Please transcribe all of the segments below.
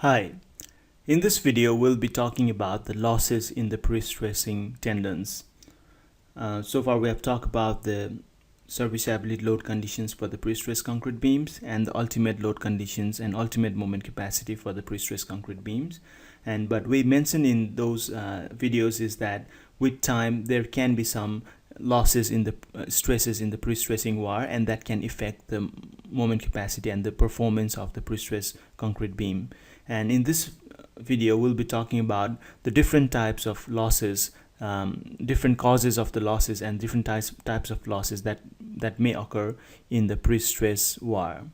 Hi, in this video we'll be talking about the losses in the pre-stressing tendons. So far we have talked about the serviceability load conditions for the pre-stressed concrete beams and the ultimate load conditions and ultimate moment capacity for the pre-stressed concrete beams. But we mentioned in those videos is that with time there can be some losses in the stresses in the pre-stressing wire, and that can affect the moment capacity and the performance of the pre-stressed concrete beam. And in this video we'll be talking about the different types of losses, different causes of the losses, and different types of losses that may occur in the pre-stress wire.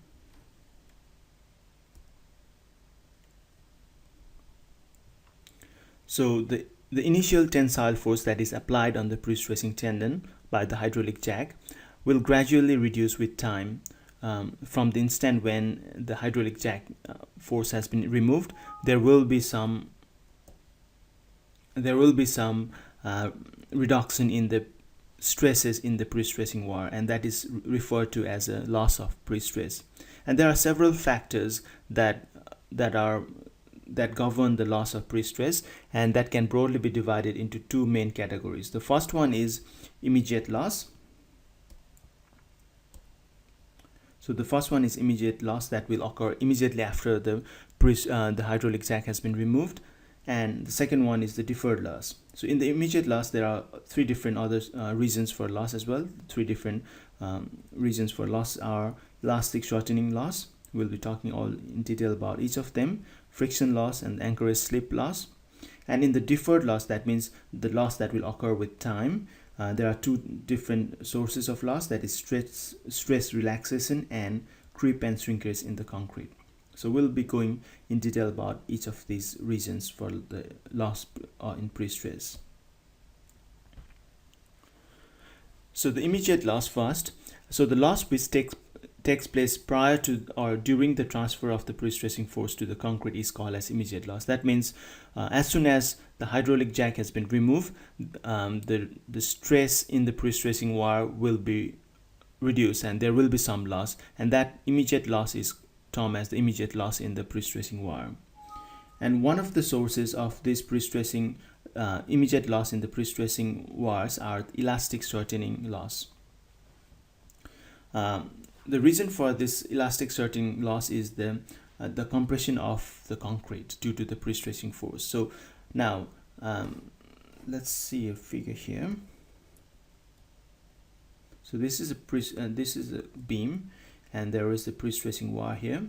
So the initial tensile force that is applied on the pre-stressing tendon by the hydraulic jack will gradually reduce with time. From the instant when the hydraulic jack force has been removed, there will be some reduction in the stresses in the pre-stressing wire, and that is referred to as a loss of pre-stress. And there are several factors that govern the loss of pre-stress, and that can broadly be divided into two main categories. The first one is immediate loss. So the first one is immediate loss that will occur immediately after the hydraulic jack has been removed, and the second one is the deferred loss. So in the immediate loss there are three different other reasons for loss as well. Three different reasons for loss are elastic shortening loss. We'll be talking all in detail about each of them. Friction loss and anchorage slip loss. And in the deferred loss, that means the loss that will occur with time. There are two different sources of loss, that is stress relaxation and creep and shrinkage in the concrete. So we'll be going in detail about each of these reasons for the loss in pre-stress. So the immediate loss first. So the loss which takes place prior to or during the transfer of the pre-stressing force to the concrete is called as immediate loss. That means as soon as the hydraulic jack has been removed, the stress in the pre-stressing wire will be reduced and there will be some loss, and that immediate loss is termed as the immediate loss in the pre-stressing wire. And one of the sources of this pre-stressing immediate loss in the pre-stressing wires are elastic shortening loss. The reason for this elastic shortening loss is the compression of the concrete due to the pre-stressing force. So now let's see a figure here. So this is a beam, and there is the pre-stressing wire here.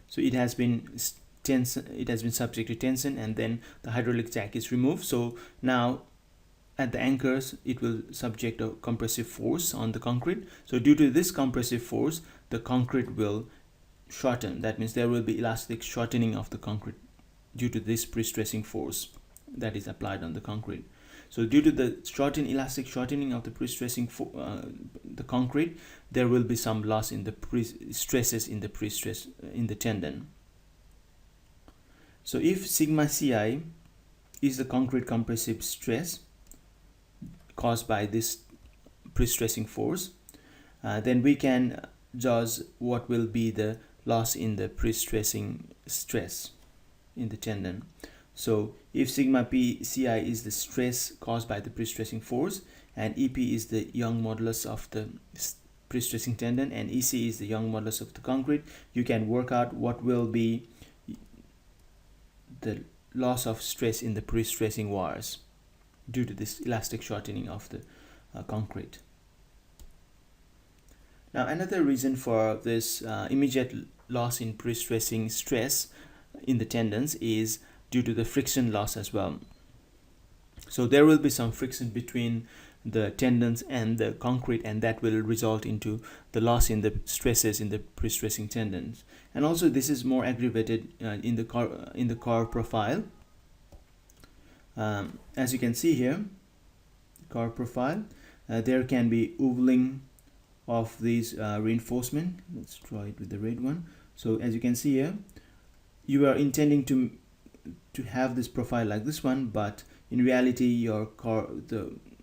So it has been subject to tension, and then the hydraulic jack is removed. So now at the anchors it will subject a compressive force on the concrete. So due to this compressive force, the concrete will shorten. That means there will be elastic shortening of the concrete due to this pre-stressing force that is applied on the concrete. So due to the elastic shortening of the pre-stressing the concrete, there will be some loss in the stresses in the pre-stress in the tendon. So if sigma Ci is the concrete compressive stress caused by this pre-stressing force, then we can judge what will be the loss in the pre-stressing stress in the tendon. So if sigma Pci is the stress caused by the pre-stressing force, and Ep is the Young modulus of the pre-stressing tendon, and Ec is the Young modulus of the concrete, you can work out what will be the loss of stress in the pre-stressing wires due to this elastic shortening of the concrete. Now another reason for this immediate loss in pre-stressing stress in the tendons is due to the friction loss as well. So there will be some friction between the tendons and the concrete, and that will result into the loss in the stresses in the pre-stressing tendons. And also this is more aggravated in the core profile. As you can see here, core profile, there can be ovaling of these reinforcement. Let's draw it with the red one. So as you can see here, you are intending to have this profile like this one, but in reality your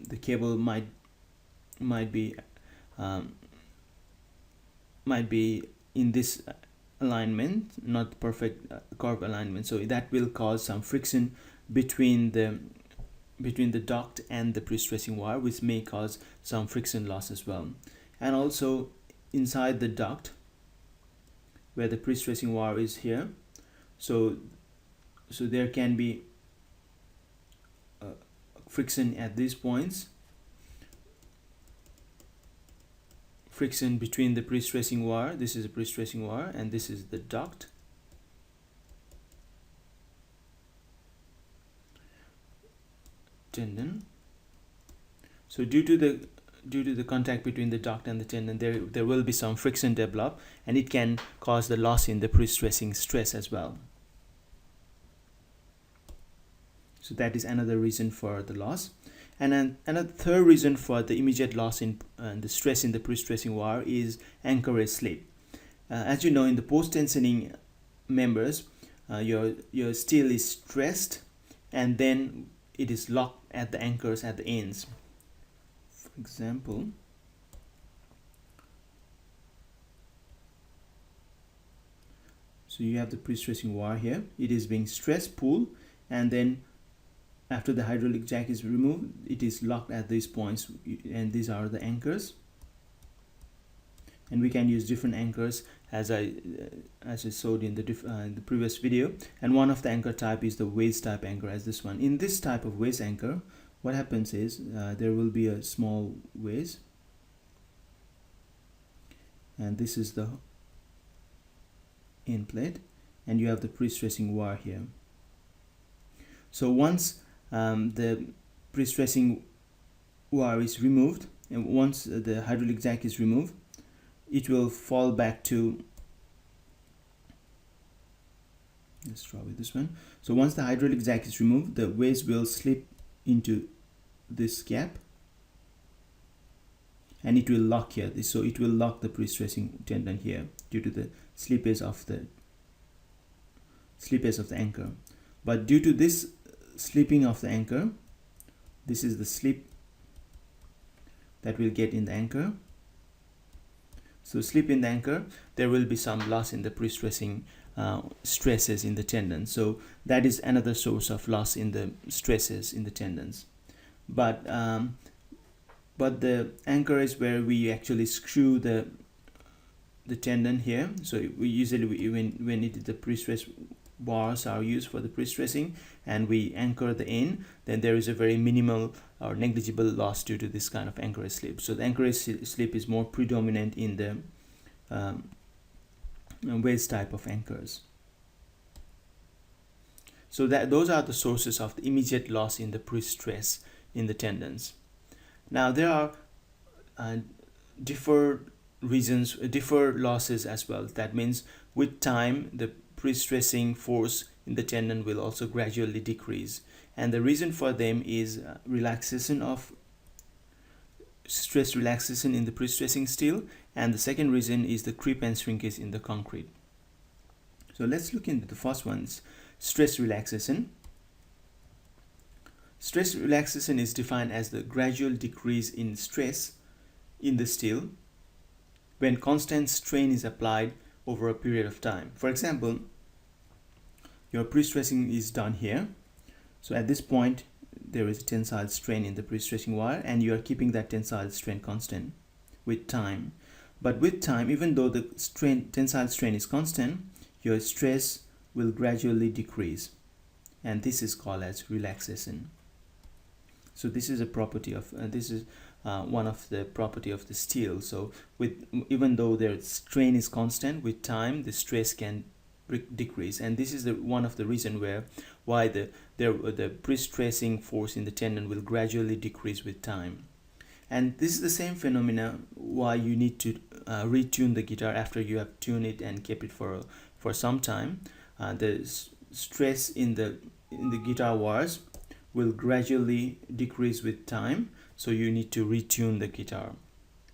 the cable might be in this alignment, not perfect curve alignment, so that will cause some friction between the duct and the pre-stressing wire, which may cause some friction loss as well. And also inside the duct where the pre-stressing wire is here, so there can be friction at these points, friction between the pre-stressing wire, this is a pre-stressing wire, and this is the duct. Tendon. So due to the contact between the duct and the tendon, there will be some friction develop, and it can cause the loss in the pre-stressing stress as well. So that is another reason for the loss. And then another third reason for the immediate loss in the stress in the pre-stressing wire is anchorage slip. As you know, in the post-tensioning members, your steel is stressed and then it is locked at the anchors at the ends. For example, so you have the pre-stressing wire here, it is being stressed, pulled, and then after the hydraulic jack is removed, it is locked at these points, and these are the anchors. And we can use different anchors as I showed in the previous video. And one of the anchor type is the wedge type anchor, as this one. In this type of wedge anchor, what happens is there will be a small wedge, and this is the end plate, and you have the pre-stressing wire here. So once the pre-stressing wire is removed, and once the hydraulic jack is removed, it will fall back to, let's draw with this one. So once the hydraulic jack is removed, the wedge will slip into this gap and it will lock here. So it will lock the pre-stressing tendon here due to the slippage of the anchor. But due to this slipping of the anchor, this is the slip that will get in the anchor. So slip in the anchor, there will be some loss in the pre-stressing stresses in the tendon. So that is another source of loss in the stresses in the tendons. But the anchor is where we actually screw the tendon here. So we usually when the pre-stress bars are used for the pre-stressing and we anchor the end, then there is a very minimal or negligible loss due to this kind of anchorage slip. So the anchorage slip is more predominant in the wedge type of anchors. So those are the sources of the immediate loss in the pre-stress in the tendons. Now there are deferred losses as well. That means with time the pre-stressing force in the tendon will also gradually decrease, and the reason for them is relaxation of stress relaxation in the pre-stressing steel, and the second reason is the creep and shrinkage in the concrete. So let's look into the first one, stress relaxation. Stress relaxation is defined as the gradual decrease in stress in the steel when constant strain is applied over a period of time. For example, your pre-stressing is done here. So at this point, there is a tensile strain in the pre-stressing wire, and you are keeping that tensile strain constant with time. But with time, even though the tensile strain is constant, your stress will gradually decrease, and this is called as relaxation. So this is a property of one of the property of the steel. So even though the strain is constant, with time the stress can decrease, and this is one of the reason why the pre-stressing force in the tendon will gradually decrease with time. And this is the same phenomena why you need to retune the guitar after you have tuned it and kept it for some time. The stress in the guitar wires will gradually decrease with time, so you need to retune the guitar.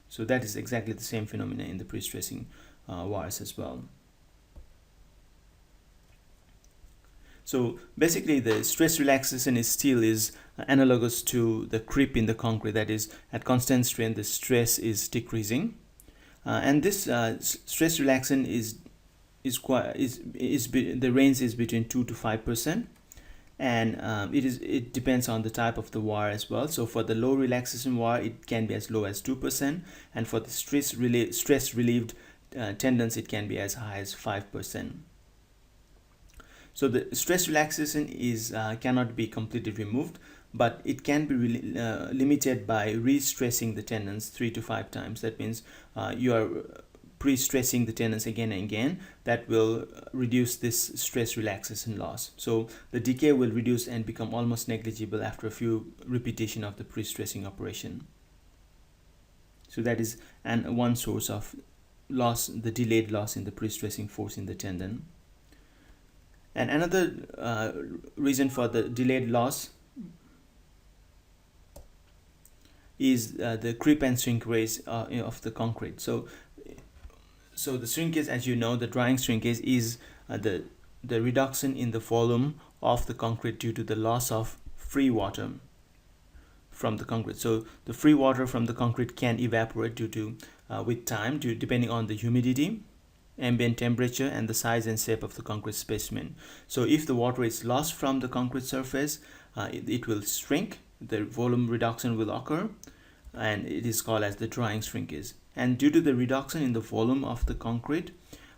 So that is exactly the same phenomena in the pre-stressing wires as well. So basically the stress relaxation is still analogous to the creep in the concrete, that is at constant strain the stress is decreasing, and this stress relaxation is the range is between 2 to 5%, and it depends on the type of the wire as well. So for the low relaxation wire, it can be as low as 2%, and for the stress relieved tendons, it can be as high as 5%. So the stress relaxation is cannot be completely removed, but it can be limited by re-stressing the tendons 3 to 5 times. That means you are pre-stressing the tendons again and again. That will reduce this stress relaxation loss. So the decay will reduce and become almost negligible after a few repetition of the pre-stressing operation. So that is one source of loss, the delayed loss in the pre-stressing force in the tendon. And another reason for the delayed loss is the creep and shrink rates of the concrete. So the shrinkage, as you know, the drying shrinkage is the reduction in the volume of the concrete due to the loss of free water from the concrete. So the free water from the concrete can evaporate due to with time, depending on the humidity, ambient temperature, and the size and shape of the concrete specimen. So if the water is lost from the concrete surface, it will shrink, the volume reduction will occur, and it is called as the drying shrinkage. And due to the reduction in the volume of the concrete,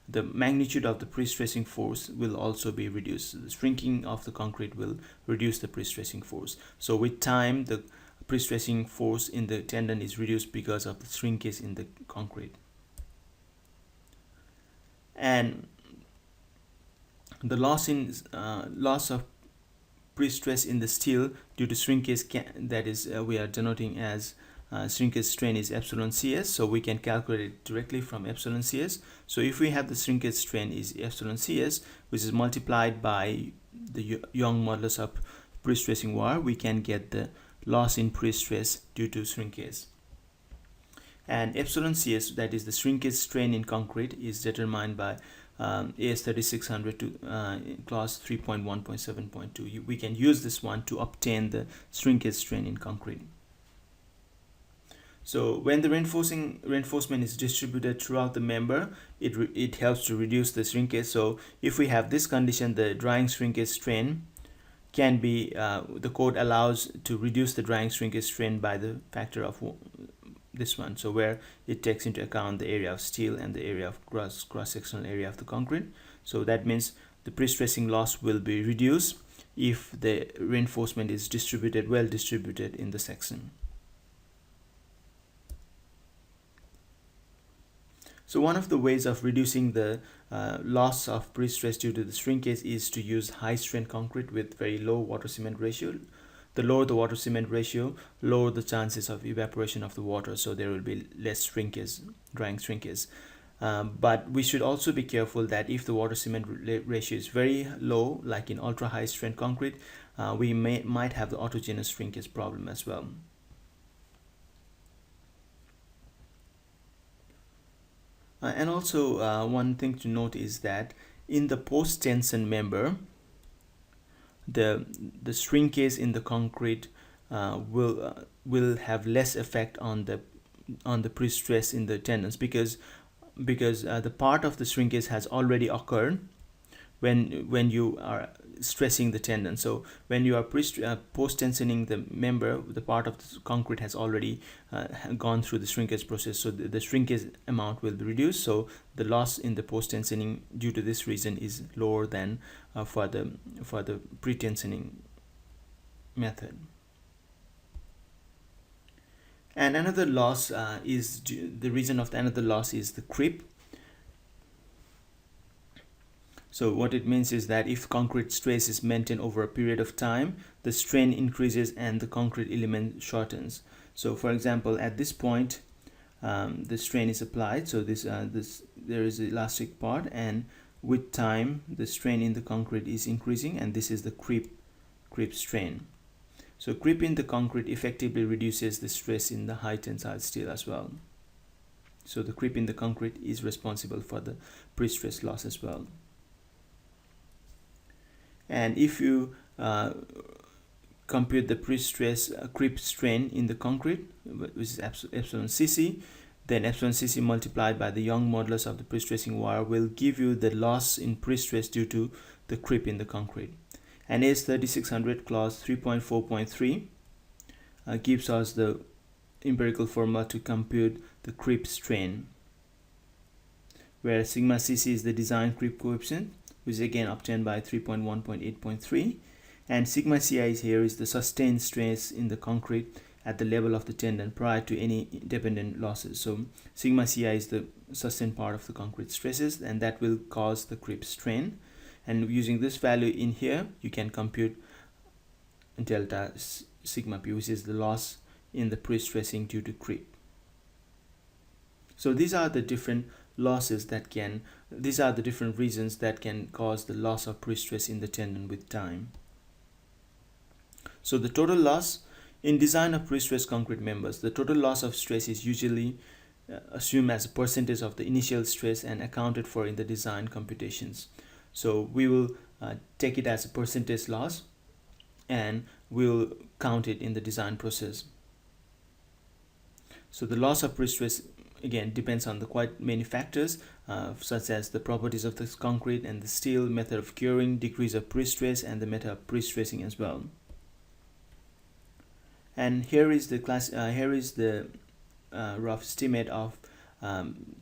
the magnitude of the pre-stressing force will also be reduced. The shrinking of the concrete will reduce the pre-stressing force. So with time, the pre-stressing force in the tendon is reduced because of the shrinkage in the concrete. And the loss of pre-stress in the steel due to shrinkage, that is we are denoting as shrinkage strain, is epsilon CS. So we can calculate it directly from epsilon CS. So if we have the shrinkage strain is epsilon CS, which is multiplied by the Young modulus of pre-stressing wire, we can get the loss in pre-stress due to shrinkage. And epsilon CS, that is the shrinkage strain in concrete, is determined by AS3600 to clause 3.1.7.2. We can use this one to obtain the shrinkage strain in concrete. So when the reinforcement is distributed throughout the member, it helps to reduce the shrinkage. So if we have this condition, the drying shrinkage strain can be, the code allows to reduce the drying shrinkage strain by the factor of this one. So where it takes into account the area of steel and the area of cross-sectional area of the concrete. So that means the pre-stressing loss will be reduced if the reinforcement is well distributed in the section. So one of the ways of reducing the loss of pre-stress due to the shrinkage is to use high strength concrete with very low water cement ratio. The lower the water cement ratio, lower the chances of evaporation of the water, so there will be less shrinkage, drying shrinkage. But we should also be careful that if the water cement ratio is very low, like in ultra high strength concrete, we might have the autogenous shrinkage problem as well. And also one thing to note is that in the post-tension member, the shrinkage in the concrete will have less effect on the pre-stress in the tendons because the part of the shrinkage has already occurred when you are stressing the tendon. So when you are post-tensioning the member, the part of the concrete has already gone through the shrinkage process, so the shrinkage amount will be reduced. So the loss in the post-tensioning due to this reason is lower than for the pre-tensioning method. And another loss is the reason of another loss is the creep. So what it means is that if concrete stress is maintained over a period of time, the strain increases and the concrete element shortens. So for example, at this point, the strain is applied. So there is the elastic part, and with time, the strain in the concrete is increasing, and this is the creep strain. So creep in the concrete effectively reduces the stress in the high tensile steel as well. So the creep in the concrete is responsible for the pre-stress loss as well. And if you compute the pre-stress creep strain in the concrete, which is epsilon cc, then epsilon cc multiplied by the Young modulus of the pre-stressing wire will give you the loss in pre-stress due to the creep in the concrete. And AS3600 clause 3.4.3 gives us the empirical formula to compute the creep strain, where sigma cc is the design creep coefficient, which is again obtained by 3.1.8.3, and sigma ci here is the sustained stress in the concrete at the level of the tendon prior to any dependent losses. So sigma ci is the sustained part of the concrete stresses, and that will cause the creep strain. And using this value in here, you can compute delta sigma p, which is the loss in the pre-stressing due to creep. So these are the different losses that can, these are the different reasons that can cause the loss of pre-stress in the tendon with time. So the total loss in design of pre-stressed concrete members, the total loss of stress is usually assumed as a percentage of the initial stress and accounted for in the design computations. So we will take it as a percentage loss, and we'll count it in the design process. So the loss of pre-stress again depends on the quite many factors, such as the properties of this concrete and the steel, method of curing, degrees of pre-stress, and the method of pre-stressing as well. And here is the rough estimate of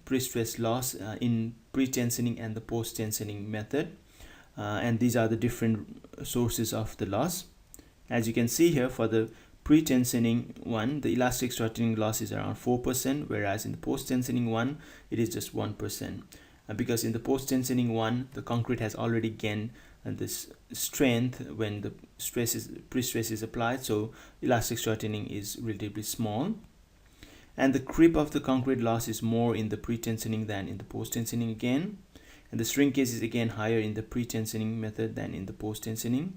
pre-stress loss in pre-tensioning and the post-tensioning method, and these are the different sources of the loss. As you can see here, for the pre-tensioning one, the elastic shortening loss is around 4%, whereas in the post-tensioning one, it is just 1%. Because in the post-tensioning one, the concrete has already gained this strength when the pre-stress is applied, so elastic shortening is relatively small. And the creep of the concrete loss is more in the pre-tensioning than in the post-tensioning again. And the shrinkage is again higher in the pre-tensioning method than in the post-tensioning.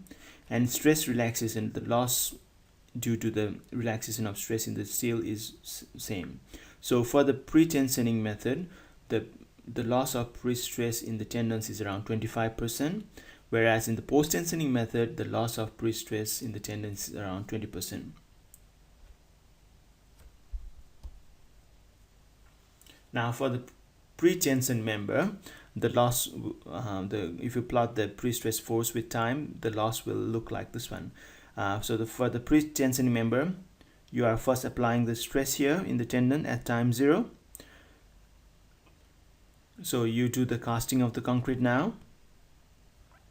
And stress relaxation, the loss due to the relaxation of stress in the steel is same. So for the pre-tensioning method, the loss of pre-stress in the tendons is around 25%, whereas in the post-tensioning method, the loss of pre-stress in the tendons is around 20%. Now for the pre-tension member, the loss, if you plot the pre-stress force with time, the loss will look like this one. For the pre-tensioning member, you are first applying the stress here in the tendon at time 0. So you do the casting of the concrete now,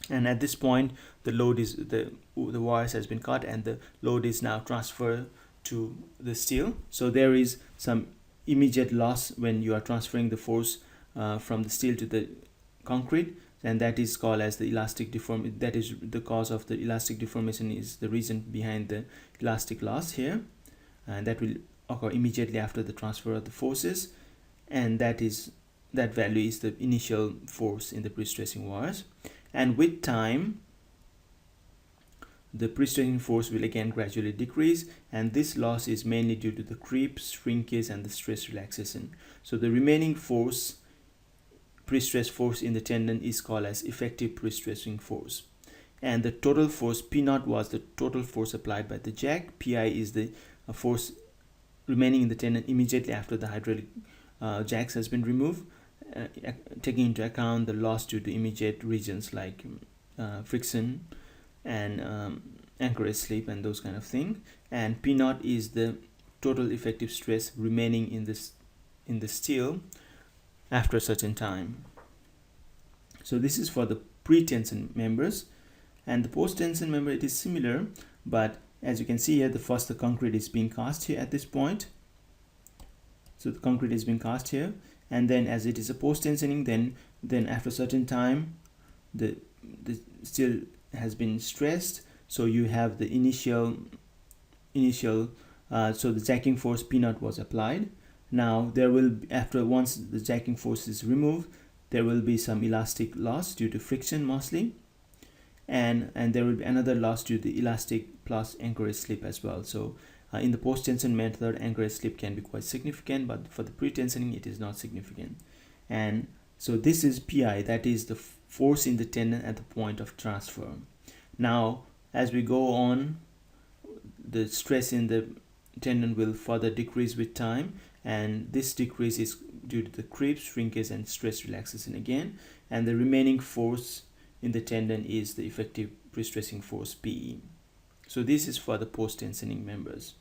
and at this point the load is the wires has been cut and the load is now transferred to the steel. So there is some immediate loss when you are transferring the force from the steel to the concrete, and that is called as the elastic deformation. That is the cause of the elastic deformation, is the reason behind the elastic loss here, and that will occur immediately after the transfer of the forces, and that value is the initial force in the pre-stressing wires. And with time, the pre-stressing force will again gradually decrease, and this loss is mainly due to the creep, shrinkage, and the stress relaxation. So the remaining force, pre-stress force in the tendon, is called as effective pre-stressing force. And the total force P0 was the total force applied by the jack. Pi is the force remaining in the tendon immediately after the hydraulic jacks has been removed, taking into account the loss due to immediate regions like friction and anchorage slip and those kind of things. And P0 is the total effective stress remaining in the steel after a certain time. So this is for the pre-tension members. And the post-tension member, it is similar, but as you can see here, the concrete is being cast here at this point. So the concrete is being cast here, and then as it is a post-tensioning, then after a certain time, the steel has been stressed. So you have the initial so the jacking force P0 was applied. Now there will, once the jacking force is removed, there will be some elastic loss due to friction mostly, and there will be another loss due to elastic plus anchorage slip as well. So in the post-tension method, anchorage slip can be quite significant, but for the pre-tensioning it is not significant. And so this is Pi, that is the force in the tendon at the point of transfer. Now as we go on, the stress in the tendon will further decrease with time, and this decrease is due to the creep, shrinkage, and stress relaxation again, and the remaining force in the tendon is the effective pre-stressing force PE. So this is for the post-tensioning members.